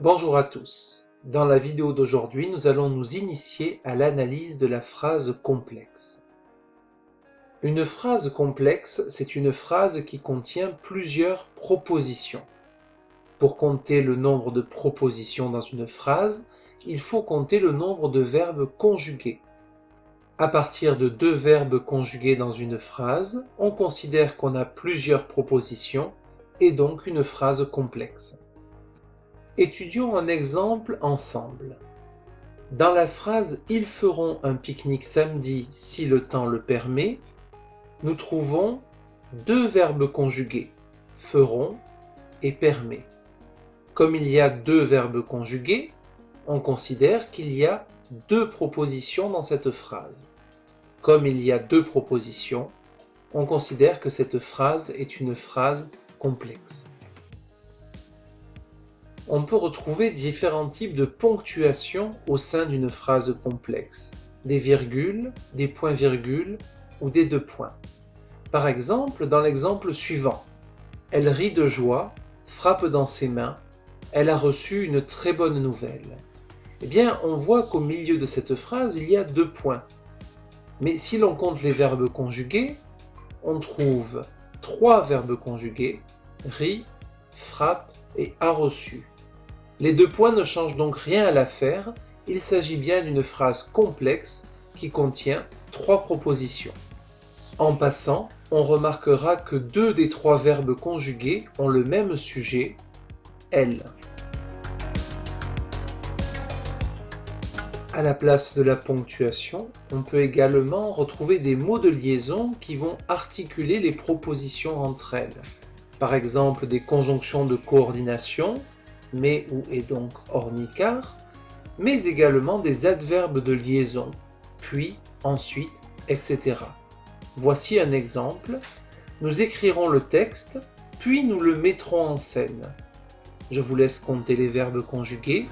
Bonjour à tous. Dans la vidéo d'aujourd'hui, nous allons nous initier à l'analyse de la phrase complexe. Une phrase complexe, c'est une phrase qui contient plusieurs propositions. Pour compter le nombre de propositions dans une phrase, il faut compter le nombre de verbes conjugués. À partir de deux verbes conjugués dans une phrase, on considère qu'on a plusieurs propositions et donc une phrase complexe. Étudions un exemple ensemble. Dans la phrase « Ils feront un pique-nique samedi si le temps le permet », nous trouvons deux verbes conjugués, feront et permet. Comme il y a deux verbes conjugués, on considère qu'il y a deux propositions dans cette phrase. Comme il y a deux propositions, on considère que cette phrase est une phrase complexe. On peut retrouver différents types de ponctuation au sein d'une phrase complexe, des virgules, des points-virgules ou des deux points. Par exemple, dans l'exemple suivant, elle rit de joie, frappe dans ses mains, elle a reçu une très bonne nouvelle. Eh bien, on voit qu'au milieu de cette phrase, il y a deux points. Mais si l'on compte les verbes conjugués, on trouve trois verbes conjugués, rit, frappe et a reçu. Les deux points ne changent donc rien à l'affaire, il s'agit bien d'une phrase complexe qui contient trois propositions. En passant, on remarquera que deux des trois verbes conjugués ont le même sujet, elle. À la place de la ponctuation, on peut également retrouver des mots de liaison qui vont articuler les propositions entre elles. Par exemple, des conjonctions de coordination, mais ou et donc ornicar, mais également des adverbes de liaison, puis, ensuite, etc. Voici un exemple. Nous écrirons le texte, puis nous le mettrons en scène. Je vous laisse compter les verbes conjugués.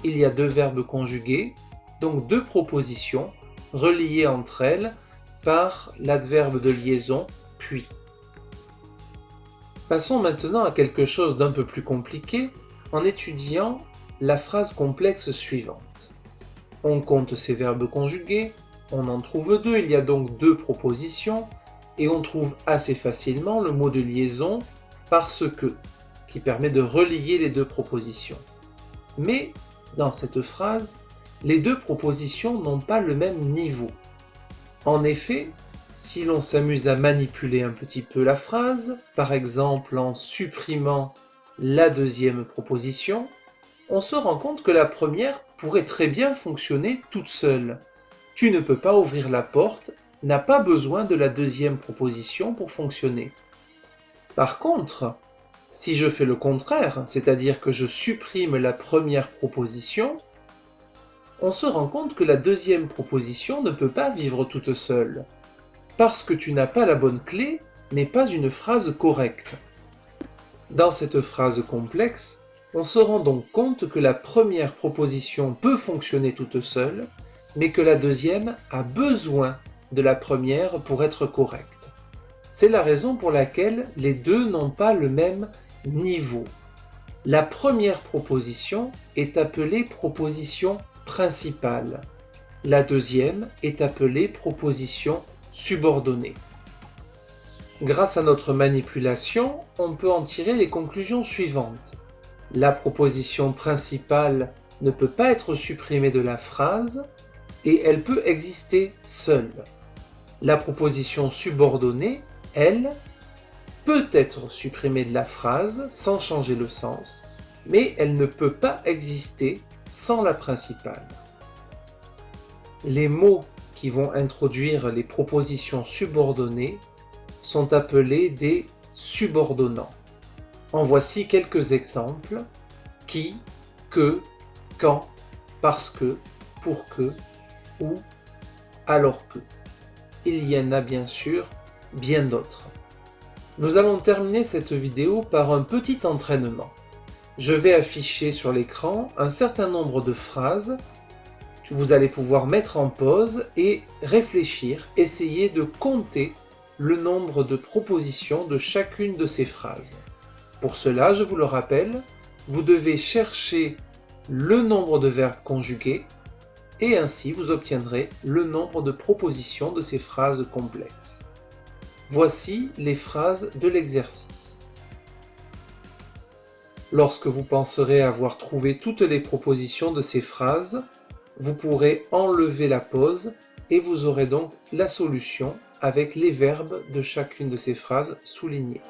Il y a deux verbes conjugués, donc deux propositions, reliées entre elles par l'adverbe de liaison, puis. Passons maintenant à quelque chose d'un peu plus compliqué en étudiant la phrase complexe suivante. On compte ces verbes conjugués, on en trouve deux, il y a donc deux propositions, et on trouve assez facilement le mot de liaison parce que, qui permet de relier les deux propositions. Mais dans cette phrase, les deux propositions n'ont pas le même niveau. En effet, si l'on s'amuse à manipuler un petit peu la phrase, par exemple en supprimant la deuxième proposition, on se rend compte que la première pourrait très bien fonctionner toute seule. Tu ne peux pas ouvrir la porte n'a pas besoin de la deuxième proposition pour fonctionner. Par contre, si je fais le contraire, c'est-à-dire que je supprime la première proposition, on se rend compte que la deuxième proposition ne peut pas vivre toute seule. Parce que tu n'as pas la bonne clé n'est pas une phrase correcte. Dans cette phrase complexe, on se rend donc compte que la première proposition peut fonctionner toute seule, mais que la deuxième a besoin de la première pour être correcte. C'est la raison pour laquelle les deux n'ont pas le même niveau. La première proposition est appelée proposition principale. La deuxième est appelée proposition subordonnée. Grâce à notre manipulation, on peut en tirer les conclusions suivantes. La proposition principale ne peut pas être supprimée de la phrase et elle peut exister seule. La proposition subordonnée, elle, peut être supprimée de la phrase sans changer le sens, mais elle ne peut pas exister sans la principale. Les mots qui vont introduire les propositions subordonnées sont appelés des subordonnants. En voici quelques exemples. Qui, que, quand, parce que, pour que, ou, alors que. Il y en a bien sûr bien d'autres. Nous allons terminer cette vidéo par un petit entraînement. Je vais afficher sur l'écran un certain nombre de phrases. Vous allez pouvoir mettre en pause et réfléchir, essayer de compter le nombre de propositions de chacune de ces phrases. Pour cela, je vous le rappelle, vous devez chercher le nombre de verbes conjugués et ainsi vous obtiendrez le nombre de propositions de ces phrases complexes. Voici les phrases de l'exercice. Lorsque vous penserez avoir trouvé toutes les propositions de ces phrases, vous pourrez enlever la pause et vous aurez donc la solution avec les verbes de chacune de ces phrases soulignées.